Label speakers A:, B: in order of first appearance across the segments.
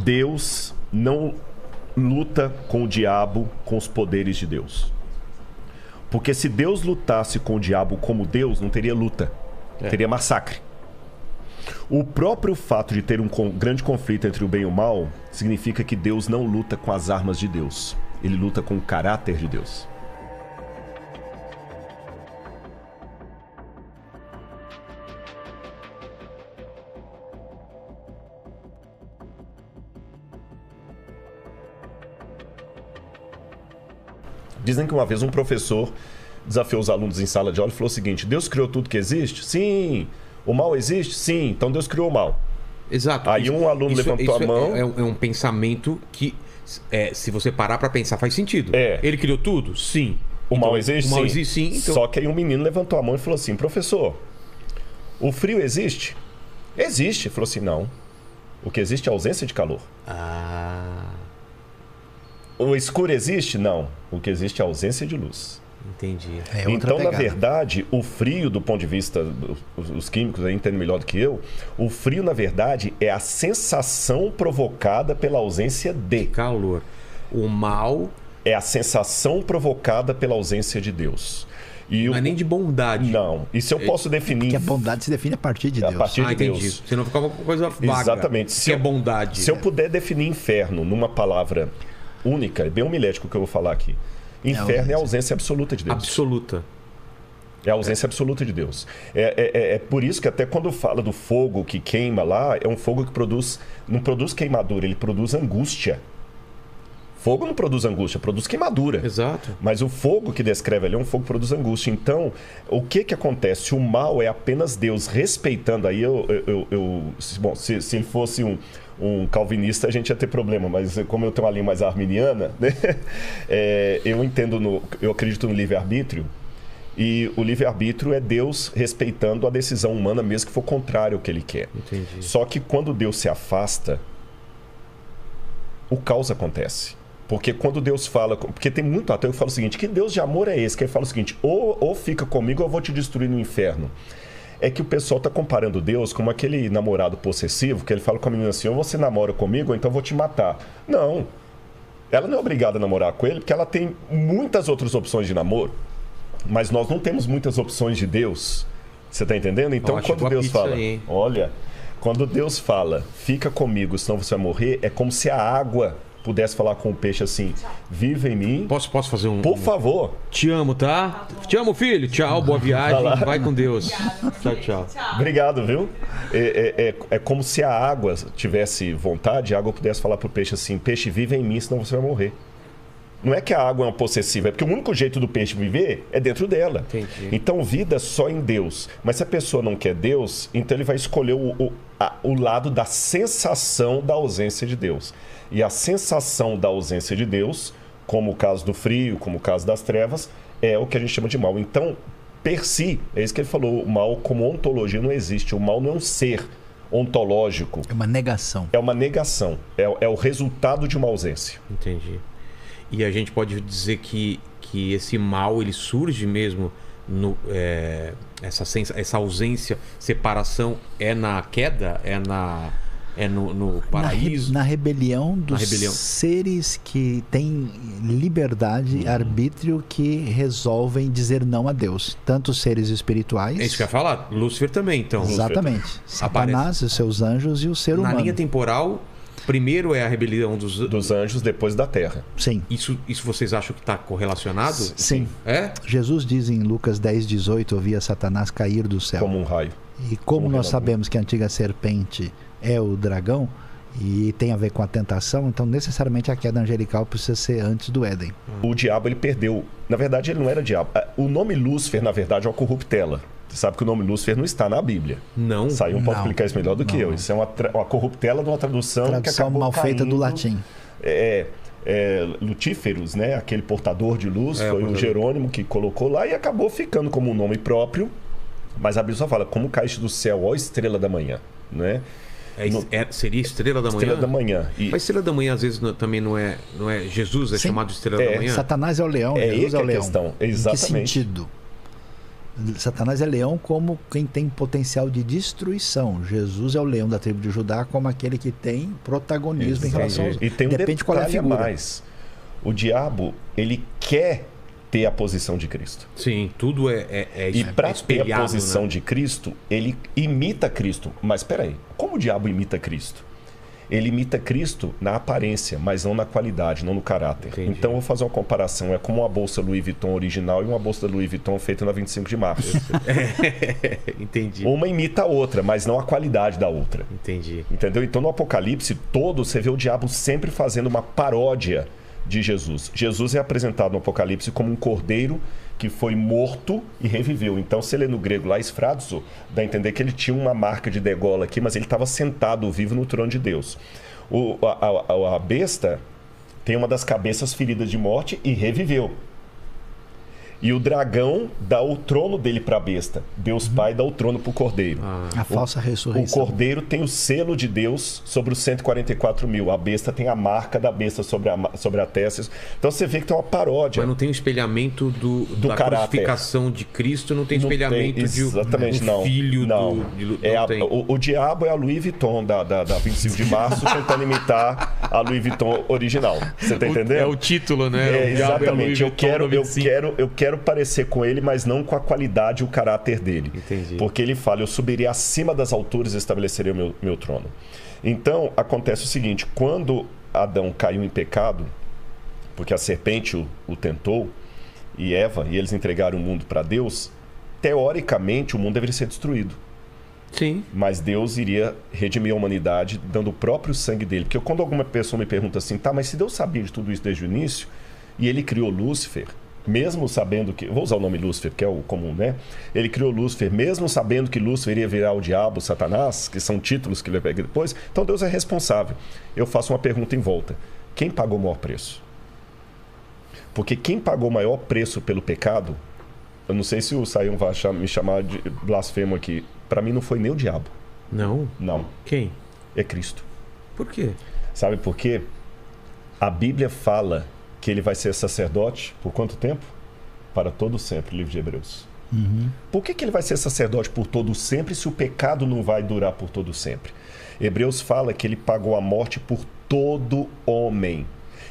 A: Deus não luta com o diabo com os poderes de Deus. Porque se Deus lutasse com o diabo como Deus, não teria luta. Teria massacre. O próprio fato de ter um grande conflito entre o bem e o mal significa que Deus não luta com as armas de Deus. Ele luta com o caráter de Deus. Dizem que uma vez um professor desafiou os alunos em sala de aula e falou o seguinte: Deus criou tudo que existe? Sim. O mal existe? Sim. Então Deus criou o mal.
B: Exato.
A: Aí um aluno levantou a mão.
B: É um pensamento que, se você parar para pensar, faz sentido. Ele criou tudo? Sim.
A: O mal existe?
B: O mal
A: sim.
B: Existe, sim. Então...
A: Só que aí um menino levantou a mão e falou assim: professor, o frio existe? Existe. Ele falou assim: não. O que existe é a ausência de calor. O escuro existe? Não. O que existe é a ausência de luz.
B: Entendi.
A: Então, na verdade, o frio, do ponto de vista dos químicos aí entendem melhor do que eu, o frio, na verdade, é a sensação provocada pela ausência de
B: calor. O mal
A: é a sensação provocada pela ausência de Deus.
B: Não é nem de bondade.
A: Não. E se eu posso definir...
C: Porque a bondade se define a partir de Deus.
A: A partir de
B: entendi.
A: Deus.
B: Senão fica uma coisa vaga.
A: Exatamente.
B: Se é bondade.
A: Se eu puder definir inferno numa palavra única, é bem homilético que eu vou falar aqui. Inferno é a ausência absoluta de Deus.
B: Absoluta.
A: É a ausência absoluta de Deus. É por isso que até quando fala do fogo que queima lá, é um fogo que não produz queimadura, ele produz angústia. Fogo não produz angústia, produz queimadura.
B: Exato.
A: Mas o fogo que descreve ali é um fogo que produz angústia. Então, o que acontece? O mal é apenas Deus respeitando. Aí bom, se ele fosse um calvinista, a gente ia ter problema, mas como eu tenho uma linha mais arminiana, né? Eu acredito no livre-arbítrio, e o livre-arbítrio é Deus respeitando a decisão humana, mesmo que for contrário ao que ele quer.
B: Entendi.
A: Só que quando Deus se afasta, o caos acontece. Porque quando Deus fala... Porque tem muito ateu que fala o seguinte: que Deus de amor é esse? Que ele fala o seguinte: ou fica comigo ou eu vou te destruir no inferno. É que o pessoal está comparando Deus como aquele namorado possessivo, que ele fala com a menina assim: ou você namora comigo, ou então eu vou te matar. Não. Ela não é obrigada a namorar com ele, porque ela tem muitas outras opções de namoro. Mas nós não temos muitas opções de Deus. Você está entendendo? Então, quando Deus fala... Olha, quando Deus fala: fica comigo, senão você vai morrer, é como se a água pudesse falar com o peixe assim: viva em mim.
B: Posso fazer um...
A: Por favor.
B: Te amo, tá? Te amo, filho. Tchau, boa viagem. Vai com Deus. Tchau.
A: Obrigado, viu? É como se a água tivesse vontade, a água pudesse falar pro peixe assim: peixe, viva em mim, senão você vai morrer. Não é que a água é uma possessiva, é porque o único jeito do peixe viver é dentro dela.
B: Entendi.
A: Então, vida só em Deus. Mas se a pessoa não quer Deus, então ele vai escolher o lado da sensação da ausência de Deus. E a sensação da ausência de Deus, como o caso do frio, como o caso das trevas, é o que a gente chama de mal. Então, per si, é isso que ele falou: o mal como ontologia não existe. O mal não é um ser ontológico.
C: É uma negação.
A: É uma negação. É o resultado de uma ausência.
B: Entendi. E a gente pode dizer que esse mal, ele surge mesmo, essa ausência, separação, é na queda? É no paraíso?
C: Na rebelião dos seres que têm liberdade, arbítrio, que resolvem dizer não a Deus. Tanto os seres espirituais...
B: É isso que eu ia falar. Lúcifer também, então.
C: Exatamente. Satanás, os seus anjos e o ser humano.
B: Na linha temporal, primeiro é a rebelião dos
A: anjos, depois da terra.
C: Sim.
B: Isso vocês acham que está correlacionado?
C: Sim.
B: É?
C: Jesus diz em Lucas 10:18: eu via Satanás cair do céu.
A: Como um raio.
C: E como nós sabemos que a antiga serpente é o dragão e tem a ver com a tentação, então necessariamente a queda angelical precisa ser antes do Éden.
A: O diabo, ele perdeu. Na verdade, ele não era diabo. O nome Lúcifer, na verdade, é uma corruptela. Você sabe que o nome Lúcifer não está na Bíblia.
B: Não.
A: Saiu pode explicar isso melhor do que eu. Isso é uma corruptela de uma tradução que acabou
C: mal feita do latim.
A: Lutíferos, né? Aquele portador de luz, foi o Jerônimo que colocou lá e acabou ficando como um nome próprio. Mas a Bíblia só fala: como caíste do céu, ó estrela da manhã, né?
B: Seria estrela da manhã?
A: Estrela da manhã.
B: Mas estrela da manhã às vezes também não é Jesus, é chamado de estrela da manhã?
C: Satanás é o leão, Jesus é o leão.
A: Questão. Exatamente.
C: Em que sentido? Satanás é leão como quem tem potencial de destruição. Jesus é o leão da tribo de Judá como aquele que tem protagonismo em relação aos...
A: E tem um
C: Depende qual é a
A: detalhe a
C: figura.
A: mais. O diabo, ele quer ter a posição de Cristo.
B: Sim, tudo é
A: E para ter a
B: espelhado,
A: posição
B: né?
A: de Cristo, ele imita Cristo. Mas espera aí, como o diabo imita Cristo? Ele imita Cristo na aparência, mas não na qualidade, não no caráter.
B: Entendi.
A: Então, eu vou fazer uma comparação. É como uma bolsa Louis Vuitton original e uma bolsa Louis Vuitton feita na 25 de março.
B: Entendi.
A: Uma imita a outra, mas não a qualidade da outra.
B: Entendi.
A: Entendeu? Então, no Apocalipse todo, você vê o diabo sempre fazendo uma paródia de Jesus. Jesus é apresentado no Apocalipse como um cordeiro que foi morto e reviveu. Então, se ele é no grego lá, esfrazo, dá a entender que ele tinha uma marca de degola aqui, mas ele estava sentado vivo no trono de Deus. A besta tem uma das cabeças feridas de morte e reviveu. E o dragão dá o trono dele para a besta. Deus Pai dá o trono para o cordeiro.
C: A falsa
A: O
C: ressurreição.
A: cordeiro tem o selo de Deus sobre os 144 mil. A besta tem a marca da besta sobre a testa. Então você vê que tem uma paródia.
B: Mas não tem um espelhamento da
A: caráter.
B: crucificação de Cristo, não tem
A: Não
B: espelhamento
A: tem, exatamente,
B: de um
A: não.
B: filho
A: não.
B: não tem.
A: O diabo é a Louis Vuitton da 25 de março tentando imitar a Louis Vuitton original. Você tá entendendo?
B: É o título, né?
A: É,
B: O diabo é a Louis
A: exatamente.
B: Vuitton
A: Eu quero parecer com ele, mas não com a qualidade e o caráter dele.
B: Entendi.
A: Porque ele fala, eu subiria acima das alturas e estabeleceria o meu trono. Então, acontece o seguinte, quando Adão caiu em pecado, porque a serpente o tentou, e Eva, e eles entregaram o mundo para Deus, teoricamente o mundo deveria ser destruído.
B: Sim.
A: Mas Deus iria redimir a humanidade dando o próprio sangue dele. Porque quando alguma pessoa me pergunta assim, tá, mas se Deus sabia de tudo isso desde o início, e ele criou Lúcifer, mesmo sabendo que... Vou usar o nome Lúcifer, que é o comum, né? Ele criou Lúcifer, mesmo sabendo que Lúcifer iria virar o diabo, Satanás, que são títulos que ele vai pegar depois. Então Deus é responsável. Eu faço uma pergunta em volta. Quem pagou o maior preço? Porque quem pagou o maior preço pelo pecado... Eu não sei se o Sayão vai me chamar de blasfemo aqui. Para mim não foi nem o diabo.
B: Não?
A: Não.
B: Quem?
A: É Cristo.
B: Por quê?
A: Sabe por quê? A Bíblia fala que ele vai ser sacerdote por quanto tempo? Para todo sempre, livro de Hebreus. Por que ele vai ser sacerdote por todo sempre se o pecado não vai durar por todo sempre? Hebreus fala que ele pagou a morte por todo homem.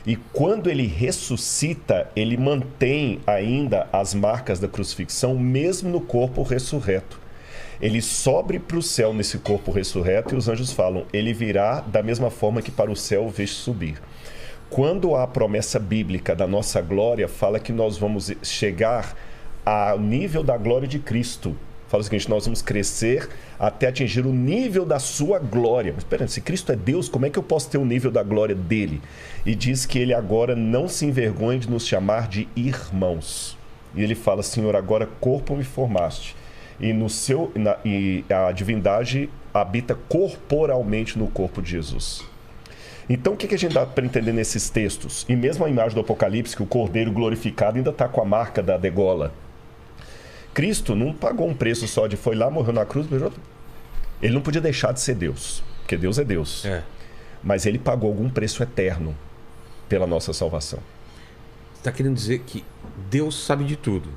A: E quando ele ressuscita, ele mantém ainda as marcas da crucifixão, mesmo no corpo ressurreto. Ele sobe para o céu nesse corpo ressurreto e os anjos falam, ele virá da mesma forma que para o céu o vejo subir. Quando a promessa bíblica da nossa glória fala que nós vamos chegar ao nível da glória de Cristo. Fala o seguinte, nós vamos crescer até atingir o nível da sua glória. Mas espera, se Cristo é Deus, como é que eu posso ter o nível da glória dele? E diz que ele agora não se envergonha de nos chamar de irmãos. E ele fala, Senhor, agora corpo me formaste. E a divindade habita corporalmente no corpo de Jesus. Então, o que a gente dá para entender nesses textos? E mesmo a imagem do Apocalipse, que o Cordeiro glorificado ainda está com a marca da degola. Cristo não pagou um preço só de foi lá, morreu na cruz, ele não podia deixar de ser Deus, porque Deus é Deus.
B: É.
A: Mas ele pagou algum preço eterno pela nossa salvação.
B: Você está querendo dizer que Deus sabe de tudo.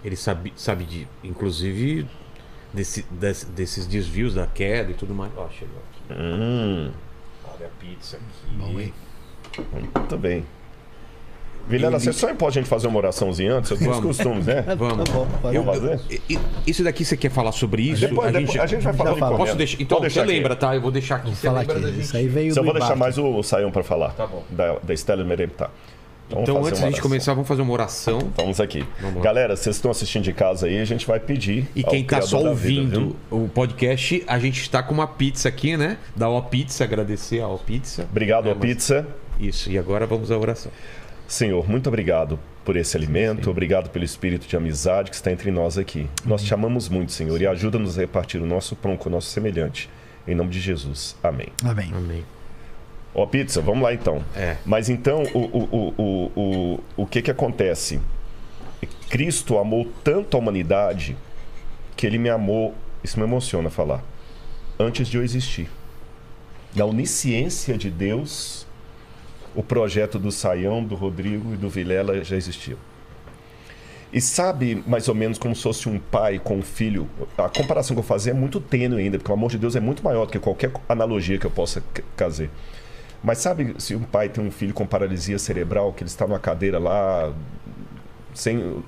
B: Ele sabe de, inclusive, desses desvios da queda e tudo mais. Ó, chegou aqui. Olha a pizza aqui.
C: Bom, hein?
A: Muito bem. Vilela, você só impõe a gente fazer uma oraçãozinha antes? Eu tenho os costumes, né?
B: Vamos.
C: Tá bom, pode
A: fazer?
B: Isso daqui você quer falar sobre isso?
A: Depois a gente vai falar.
C: fala.
B: Posso deixar? Então, você lembra, tá? Eu vou deixar aqui. Você
C: Falar
B: lembra
C: aqui.
B: da gente?
C: Isso aí veio
A: Só
C: do
A: vou deixar
C: embate.
A: mais o Sayão para falar.
B: Tá bom.
A: Da Estela Merempta.
B: Então, antes da gente começar, vamos fazer uma oração.
A: Vamos aqui.
B: Vamos lá.
A: Galera, vocês estão assistindo de casa aí, a gente vai pedir.
B: E
A: ao
B: quem tá
A: Criador
B: só
A: da vida,
B: ouvindo
A: viu?
B: o podcast, a gente está com uma pizza aqui, né? Da O Pizza, agradecer a O Pizza.
A: Obrigado,
B: mas-
A: pizza.
B: Isso, e agora vamos à oração.
A: Senhor, muito obrigado por esse alimento, obrigado pelo espírito de amizade que está entre nós aqui. Nós te amamos muito, Senhor, e ajuda-nos a repartir o nosso pão com o nosso semelhante. Em nome de Jesus. Amém.
C: Amém.
B: Amém.
A: Ó, pizza, vamos lá então.
B: É.
A: Mas então, o que acontece? Cristo amou tanto a humanidade que ele me amou, isso me emociona falar, antes de eu existir. Na onisciência de Deus, o projeto do Sayão, do Rodrigo e do Vilela já existiu. E sabe, mais ou menos, como se fosse um pai com um filho. A comparação que eu fazer é muito tênue ainda, porque o amor de Deus é muito maior do que qualquer analogia que eu possa fazer. Mas sabe, se um pai tem um filho com paralisia cerebral, que ele está numa cadeira lá, sem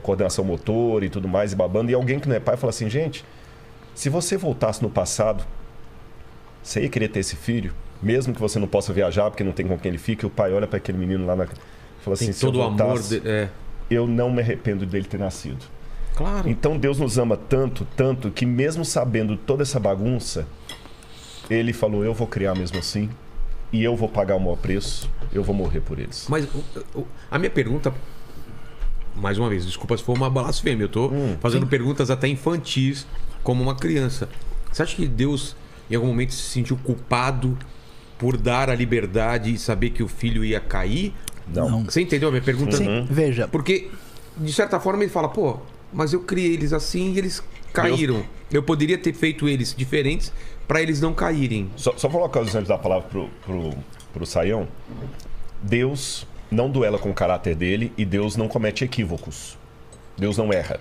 A: coordenação motor e tudo mais, e babando, e alguém que não é pai fala assim, gente, se você voltasse no passado, você ia querer ter esse filho? Mesmo que você não possa viajar, porque não tem com quem ele fica, e o pai olha para aquele menino lá, fala assim,
B: tem
A: se
B: todo
A: eu voltasse,
B: o amor...
A: eu não me arrependo dele ter nascido.
B: Claro.
A: Então Deus nos ama tanto, tanto, que mesmo sabendo toda essa bagunça, ele falou, eu vou criar mesmo assim, e eu vou pagar o maior preço, eu vou morrer por eles.
B: Mas a minha pergunta, mais uma vez, desculpa se for uma blasfêmia, eu tô fazendo perguntas até infantis, como uma criança. Você acha que Deus, em algum momento, se sentiu culpado por dar a liberdade e saber que o filho ia cair?
A: Não.
B: Você entendeu a minha pergunta?
C: Sim, veja.
B: Porque, de certa forma, ele fala, pô, mas eu criei eles assim e eles caíram. Eu poderia ter feito eles diferentes para eles não caírem.
A: Só vou colocar os exemplos da palavra pro Saião. Deus não duela com o caráter dele e Deus não comete equívocos. Deus não erra.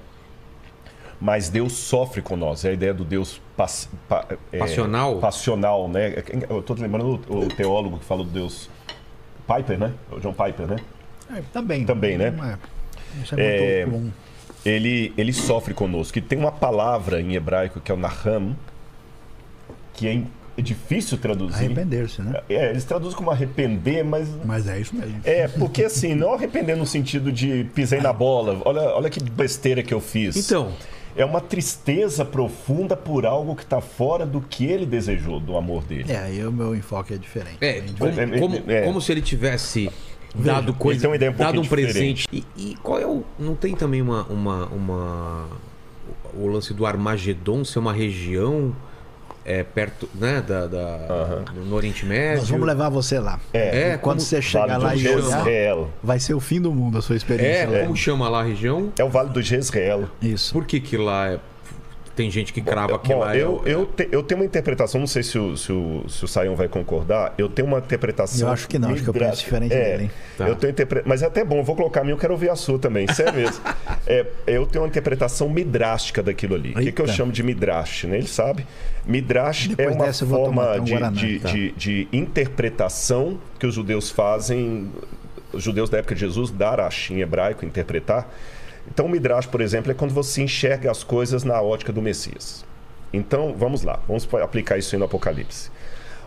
A: Mas Deus sofre com nós. É a ideia do Deus
B: passional?
A: Passional, né? Eu estou lembrando o teólogo que falou do Deus Piper, né? O John Piper, né? Também, né?
C: Isso é muito comum.
A: Ele sofre conosco. E tem uma palavra em hebraico que é o Naham, que é difícil traduzir.
C: Arrepender-se, né?
A: Eles traduzem como arrepender, mas...
C: Mas é isso mesmo.
A: Porque assim, não arrepender no sentido de pisei na bola, olha que besteira que eu fiz.
B: Então...
A: É uma tristeza profunda por algo que está fora do que ele desejou, do amor dele.
C: Aí o meu enfoque é diferente.
B: Como se ele tivesse dado coisa, dado um presente. E qual é o... Não tem também o lance do Armagedon ser uma região perto, né, no Oriente Médio?
C: Nós vamos levar você lá. Quando você chegar lá e olhar, vai ser o fim do mundo a sua experiência.
B: Como chama lá a região?
A: É o Vale do Jezreel.
C: Isso.
B: Por que lá tem gente que crava que lá
A: eu tenho uma interpretação, não sei se o Saião vai concordar, eu tenho uma interpretação...
C: Eu acho que não, acho que eu penso diferente dele.
A: Tá. Mas é até bom, eu vou colocar a minha, eu quero ouvir a sua também, sério mesmo. Eu tenho uma interpretação midrástica daquilo ali. O que eu chamo de midrash, né? Ele sabe. Midrash é uma forma de interpretação que os judeus fazem, os judeus da época de Jesus, darash em hebraico, interpretar. Então, o Midrash, por exemplo, é quando você enxerga as coisas na ótica do Messias. Então, vamos lá. Vamos aplicar isso aí no Apocalipse.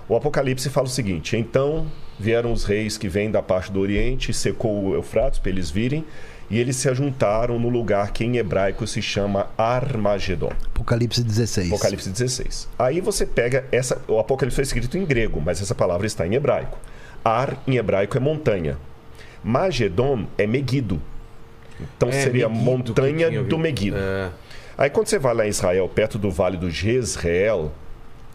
A: O Apocalipse fala o seguinte: então vieram os reis que vêm da parte do Oriente, secou o Eufrates para eles virem, e eles se ajuntaram no lugar que em hebraico se chama Armagedon.
C: Apocalipse 16.
A: Apocalipse 16. Aí você pega o Apocalipse foi escrito em grego, mas essa palavra está em hebraico. Ar, em hebraico, é montanha. Magedon é Megido. Então seria Megido, montanha do Megido. Aí quando você vai lá em Israel, perto do Vale do Jezreel,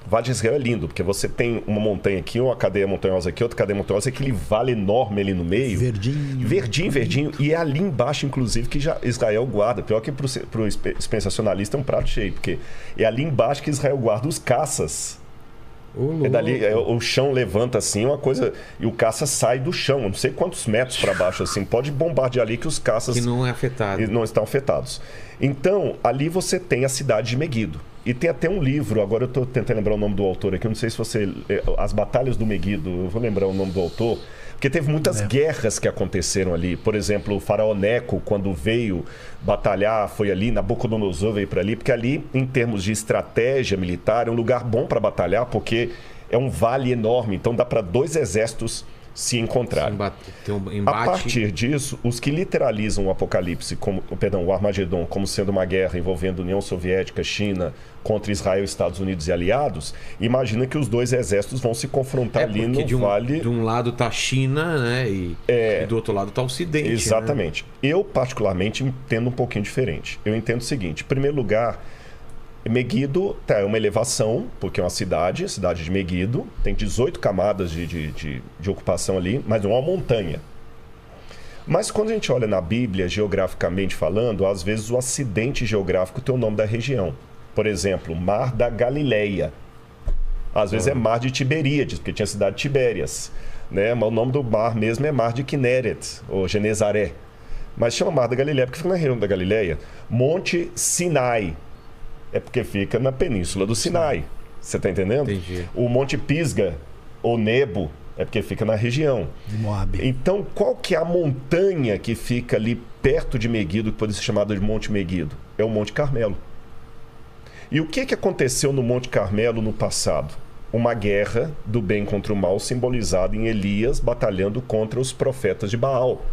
A: o Vale de Jezreel é lindo, porque você tem uma montanha aqui, uma cadeia montanhosa aqui, outra cadeia montanhosa, aquele vale enorme ali no meio. Verdinho. E é ali embaixo, inclusive, que já Israel guarda. Pior que para o dispensacionalista é um prato cheio, porque é ali embaixo que Israel guarda os caças. Dali, o chão levanta assim, uma coisa, e o caça sai do chão, não sei quantos metros para baixo assim, pode bombardear ali que os caças
B: que não é afetado,
A: não estão afetados. Então ali você tem a cidade de Megido, e tem até um livro, agora eu estou tentando lembrar o nome do autor aqui, eu não sei se você, as batalhas do Megido, eu vou lembrar o nome do autor, porque teve muitas guerras que aconteceram ali. Por exemplo, o faraó Neco, quando veio batalhar, foi ali, Nabucodonosor veio para ali, porque ali, em termos de estratégia militar, é um lugar bom para batalhar, porque é um vale enorme, então dá para 2 exércitos se encontrarem. A partir disso, os que literalizam o Apocalipse, o Armagedon, como sendo uma guerra envolvendo União Soviética, China, contra Israel, Estados Unidos e aliados, imagina que os 2 exércitos vão se confrontar ali no vale...
B: De um lado está a China, né? E do outro lado está o Ocidente.
A: Exatamente.
B: Né?
A: Eu, particularmente, entendo um pouquinho diferente. Eu entendo o seguinte: em primeiro lugar, Megido é uma elevação, porque é uma cidade, a cidade de Megido, tem 18 camadas de ocupação ali, mas não é uma montanha. Mas quando a gente olha na Bíblia, geograficamente falando, às vezes o acidente geográfico tem o nome da região. Por exemplo, Mar da Galileia. Às vezes é Mar de Tiberíades, porque tinha a cidade de Tibérias, né? Mas o nome do mar mesmo é Mar de Kinneret, ou Genezaré. Mas chama Mar da Galileia porque fica na região da Galileia. Monte Sinai é porque fica na península do Sinai. Você está entendendo?
B: Entendi.
A: O Monte Pisga, ou Nebo, é porque fica na região.
C: De Moab.
A: Então, qual que é a montanha que fica ali perto de Meguido, que pode ser chamada de Monte Meguido? É o Monte Carmelo. E o que aconteceu no Monte Carmelo no passado? Uma guerra do bem contra o mal, simbolizada em Elias batalhando contra os profetas de Baal,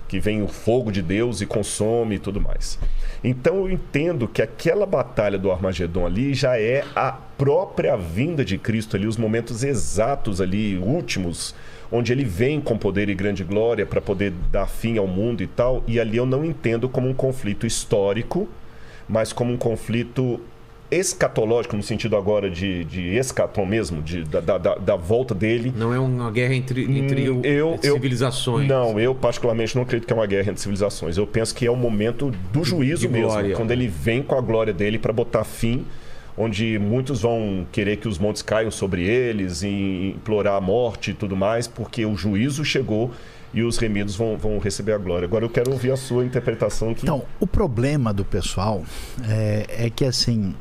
A: que vem o fogo de Deus e consome e tudo mais. Então eu entendo que aquela batalha do Armagedon ali já é a própria vinda de Cristo ali, os momentos exatos ali, últimos, onde ele vem com poder e grande glória para poder dar fim ao mundo e tal. E ali eu não entendo como um conflito histórico, mas como um conflito escatológico, no sentido agora de escatom mesmo, da volta dele.
B: Não é uma guerra entre civilizações.
A: Não, eu particularmente não acredito que é uma guerra entre civilizações. Eu penso que é o momento do juízo mesmo,
B: glória,
A: quando ele vem com a glória dele para botar fim, onde muitos vão querer que os montes caiam sobre eles e implorar a morte e tudo mais, porque o juízo chegou e os remidos vão receber a glória. Agora eu quero ouvir a sua interpretação aqui.
C: Então, o problema do pessoal é que assim,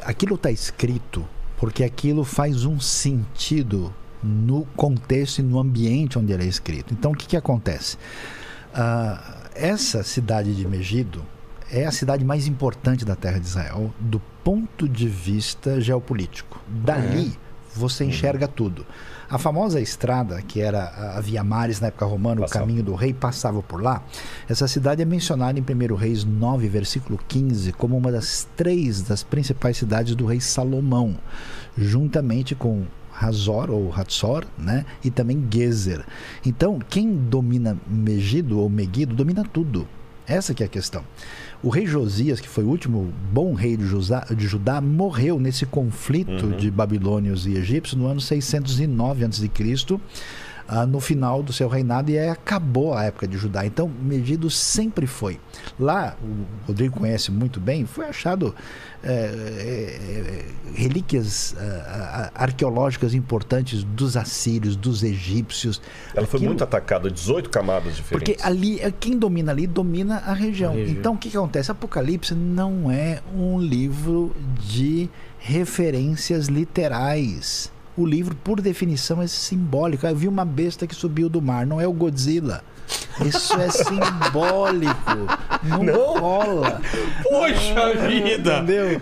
C: aquilo está escrito porque aquilo faz um sentido no contexto e no ambiente onde ele é escrito. Então, o que acontece? Essa cidade de Megido é a cidade mais importante da terra de Israel do ponto de vista geopolítico. Dali você enxerga tudo. A famosa estrada, que era a Via Maris na época romana, o caminho do rei, passava por lá. Essa cidade é mencionada em 1 Reis 9, versículo 15, como uma das 3 das principais cidades do rei Salomão, juntamente com Hazor ou Hatzor, né? E também Gezer. Então, quem domina Megido ou Megido, domina tudo. Essa que é a questão. O rei Josias, que foi o último bom rei de Judá, morreu nesse conflito de babilônios e egípcios no ano 609 a.C., no final do seu reinado, e aí acabou a época de Judá. Então, Megido sempre foi. Lá, o Rodrigo conhece muito bem, foi achado relíquias arqueológicas importantes dos assírios, dos egípcios.
A: Ela foi muito atacada, 18 camadas diferentes.
C: Porque ali, quem domina ali, domina a região. Então, o que acontece? Apocalipse não é um livro de referências literais. O livro, por definição, é simbólico. Eu vi uma besta que subiu do mar, não é o Godzilla. Isso é simbólico. Não rola.
B: Poxa vida!
C: Entendeu?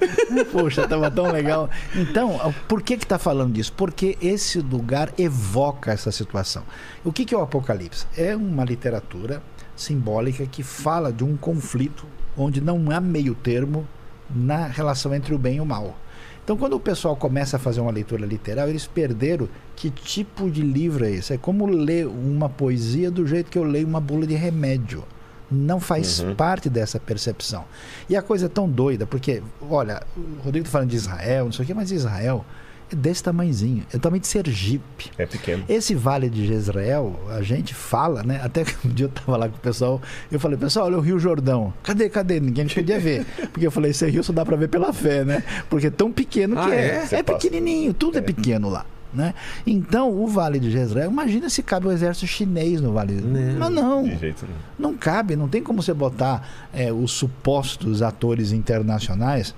C: Poxa, estava tão legal. Então, por que está falando disso? Porque esse lugar evoca essa situação. O que é o Apocalipse? É uma literatura simbólica que fala de um conflito onde não há meio termo na relação entre o bem e o mal. Então, quando o pessoal começa a fazer uma leitura literal, eles perderam que tipo de livro é esse. É como ler uma poesia do jeito que eu leio uma bula de remédio. Não faz parte dessa percepção. E a coisa é tão doida, porque, olha, o Rodrigo está falando de Israel, não sei o quê, mas Israel é desse tamanhozinho, é tamanho de Sergipe.
A: É pequeno.
C: Esse Vale de Jezreel, a gente fala, né? Até que um dia eu estava lá com o pessoal, eu falei, pessoal, olha o Rio Jordão. Cadê? Ninguém podia ver. Porque eu falei, esse rio só dá para ver pela fé, né? Porque é tão pequeno que é pequenininho, tudo é pequeno lá. Né? Então, o Vale de Jezreel, imagina se cabe o exército chinês no Vale. Mas não,
A: de jeito nenhum.
C: Não cabe, não tem como você botar os supostos atores internacionais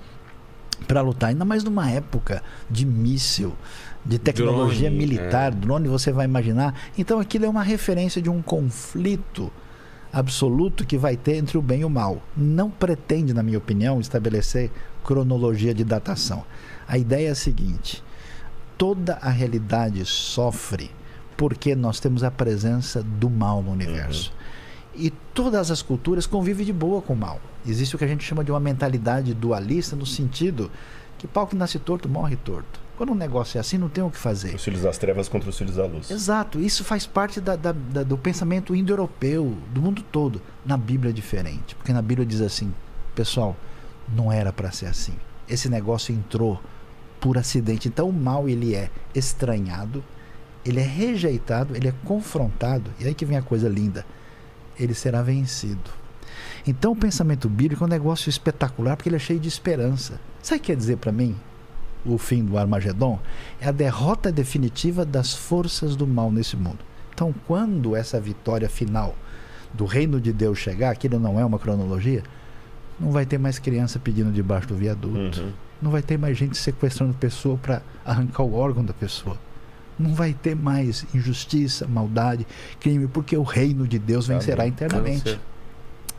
C: para lutar, ainda mais numa época de míssil, de tecnologia militar, drone, você vai imaginar. Então aquilo é uma referência de um conflito absoluto que vai ter entre o bem e o mal. Não pretende, na minha opinião, estabelecer cronologia de datação. A ideia é a seguinte: toda a realidade sofre porque nós temos a presença do mal no universo. E todas as culturas convivem de boa com o mal. Existe o que a gente chama de uma mentalidade dualista, no sentido que pau que nasce torto, morre torto. Quando um negócio é assim, não tem o que fazer.
A: Os filhos das trevas contra os filhos da luz.
C: Exato. Isso faz parte do pensamento indo-europeu, do mundo todo. Na Bíblia é diferente. Porque na Bíblia diz assim, pessoal, não era para ser assim. Esse negócio entrou por acidente. Então o mal, ele é estranhado, ele é rejeitado, ele é confrontado. E aí que vem a coisa linda. Ele será vencido. Então o pensamento bíblico é um negócio espetacular, porque ele é cheio de esperança. Sabe o que quer dizer para mim o fim do Armagedon? É a derrota definitiva das forças do mal nesse mundo. Então, quando essa vitória final do reino de Deus chegar, aquilo não é uma cronologia, não vai ter mais criança pedindo debaixo do viaduto. Não vai ter mais gente sequestrando pessoa para arrancar o órgão da pessoa. Não vai ter mais injustiça, maldade, crime, porque o reino de Deus vencerá internamente.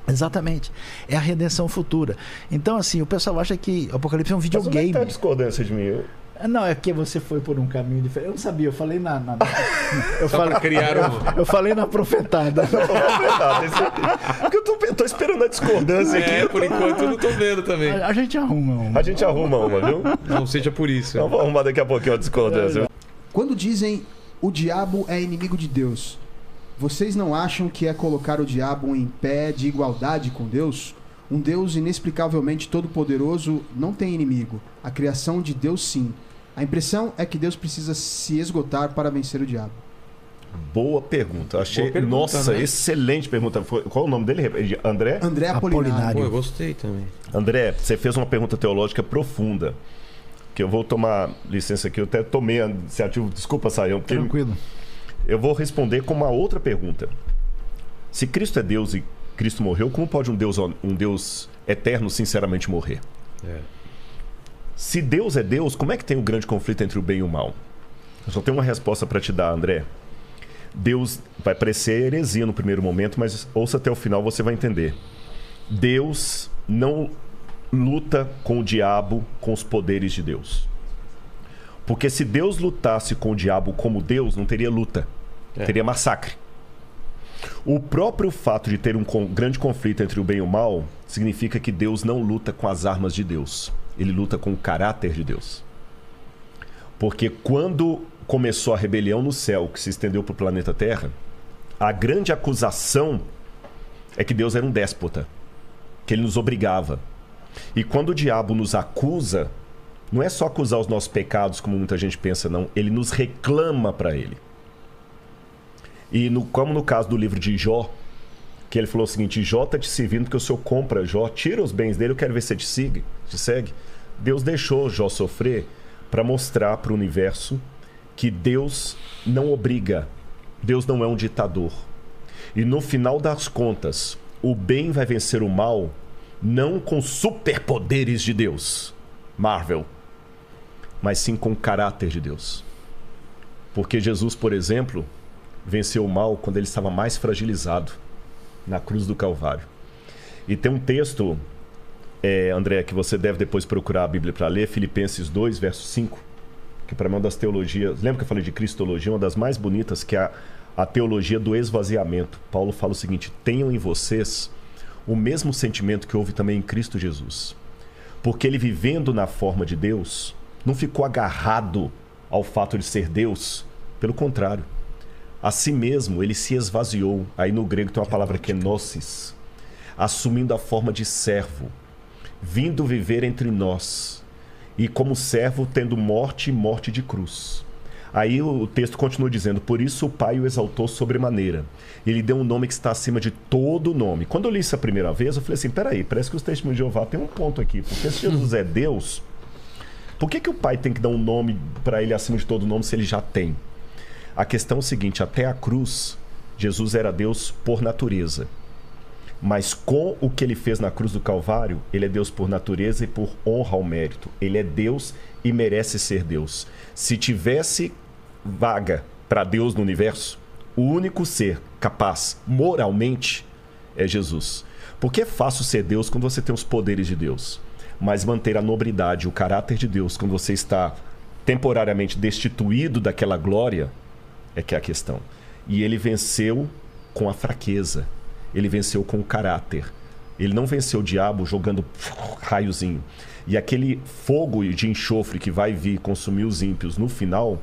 C: Exatamente. É a redenção futura. Então, assim, o pessoal acha que Apocalipse é um videogame.
A: Mas onde tá a discordância de mim?
C: Não, é porque você foi por um caminho diferente. Eu não sabia, eu falei
B: Eu
C: falei na profetada.
A: Porque eu tô esperando a discordância aqui.
B: Por enquanto eu não tô vendo também.
C: A gente arruma uma.
A: A gente arruma uma, viu?
B: Não seja por isso.
A: Então vou arrumar daqui a pouquinho a discordância.
D: Quando dizem o diabo é inimigo de Deus, vocês não acham que é colocar o diabo em pé de igualdade com Deus? Um Deus inexplicavelmente todo-poderoso não tem inimigo. A criação de Deus, sim. A impressão é que Deus precisa se esgotar para vencer o diabo.
A: Boa pergunta. Achei.
B: Boa pergunta,
A: Nossa,
B: né?
A: Excelente pergunta. Qual é o nome dele? André?
D: André Apolinário.
B: Pô, eu gostei também.
A: André, você fez uma pergunta teológica profunda. Que eu vou tomar licença aqui. Eu até tomei a iniciativa. Desculpa, Saião.
C: Tranquilo.
A: Eu vou responder com uma outra pergunta. Se Cristo é Deus e Cristo morreu, como pode um Deus eterno sinceramente morrer? Se Deus é Deus, como é que tem um grande conflito entre o bem e o mal? Eu só tenho uma resposta para te dar, André. Deus vai parecer heresia no primeiro momento, mas ouça até o final, você vai entender. Deus não luta com o diabo com os poderes de Deus. Porque se Deus lutasse com o diabo como Deus, não teria luta. Teria massacre. O próprio fato de ter um grande conflito entre o bem e o mal significa que Deus não luta com as armas de Deus. Ele luta com o caráter de Deus. Porque quando começou a rebelião no céu, que se estendeu para o planeta Terra, a grande acusação é que Deus era um déspota, que ele nos obrigava. E quando o diabo nos acusa, não é só acusar os nossos pecados, como muita gente pensa, não. Ele nos reclama para ele. E como no caso do livro de Jó, que ele falou o seguinte: Jó está te servindo porque o Senhor compra Jó, tira os bens dele, eu quero ver se te segue. Deus deixou Jó sofrer para mostrar para o universo que Deus não obriga, Deus não é um ditador. E no final das contas, o bem vai vencer o mal, não com superpoderes de Deus, Marvel, mas sim com o caráter de Deus. Porque Jesus, por exemplo, venceu o mal quando ele estava mais fragilizado, na cruz do Calvário. E tem um texto, André, que você deve depois procurar a Bíblia para ler, Filipenses 2, verso 5, que para mim é uma das teologias, lembra que eu falei de cristologia, uma das mais bonitas, que é a teologia do esvaziamento. Paulo fala o seguinte: tenham em vocês o mesmo sentimento que houve também em Cristo Jesus. Porque ele, vivendo na forma de Deus, não ficou agarrado ao fato de ser Deus. Pelo contrário, a si mesmo ele se esvaziou. Aí no grego tem uma palavra que é gnosis, assumindo a forma de servo, vindo viver entre nós, e como servo tendo morte e morte de cruz. Aí o texto continua dizendo: por isso o Pai o exaltou sobremaneira. Ele deu um nome que está acima de todo nome. Quando eu li isso a primeira vez, eu falei assim: peraí, parece que os testemunhos de Jeová tem um ponto aqui. Porque se Jesus é Deus, por que o Pai tem que dar um nome para ele acima de todo nome se ele já tem? A questão é o seguinte: até a cruz, Jesus era Deus por natureza. Mas com o que ele fez na cruz do Calvário, ele é Deus por natureza e por honra ao mérito. Ele é Deus e merece ser Deus. Se tivesse vaga para Deus no universo, o único ser capaz moralmente é Jesus. Porque é fácil ser Deus quando você tem os poderes de Deus. Mas manter a nobridade, o caráter de Deus, quando você está temporariamente destituído daquela glória, é que é a questão. E ele venceu com a fraqueza. Ele venceu com o caráter. Ele não venceu o diabo jogando raiozinho. E aquele fogo de enxofre que vai vir consumir os ímpios no final,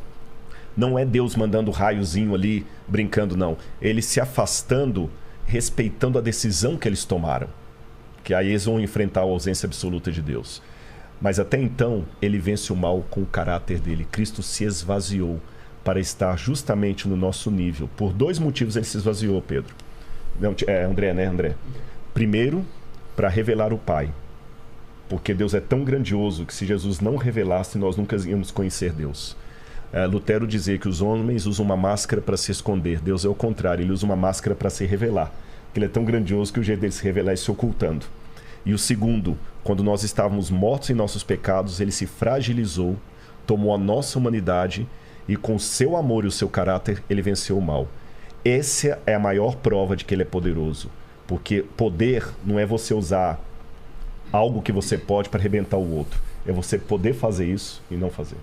A: não é Deus mandando raiozinho ali, brincando, não. Ele se afastando, respeitando a decisão que eles tomaram. Que aí eles vão enfrentar a ausência absoluta de Deus. Mas até então, ele vence o mal com o caráter dele. Cristo se esvaziou para estar justamente no nosso nível. Por dois motivos ele se esvaziou, Pedro. Não, André, né, André? Primeiro, para revelar o Pai. Porque Deus é tão grandioso que se Jesus não revelasse, nós nunca íamos conhecer Deus. Lutero dizia que os homens usam uma máscara para se esconder. Deus é o contrário, ele usa uma máscara para se revelar. que ele é tão grandioso que o jeito dele se revelar é se ocultando. E o segundo, quando nós estávamos mortos em nossos pecados, ele se fragilizou, tomou a nossa humanidade e com o seu amor e o seu caráter, ele venceu o mal. Essa é a maior prova de que ele é poderoso. Porque poder não é você usar algo que você pode para arrebentar o outro. É você poder fazer isso e não fazer.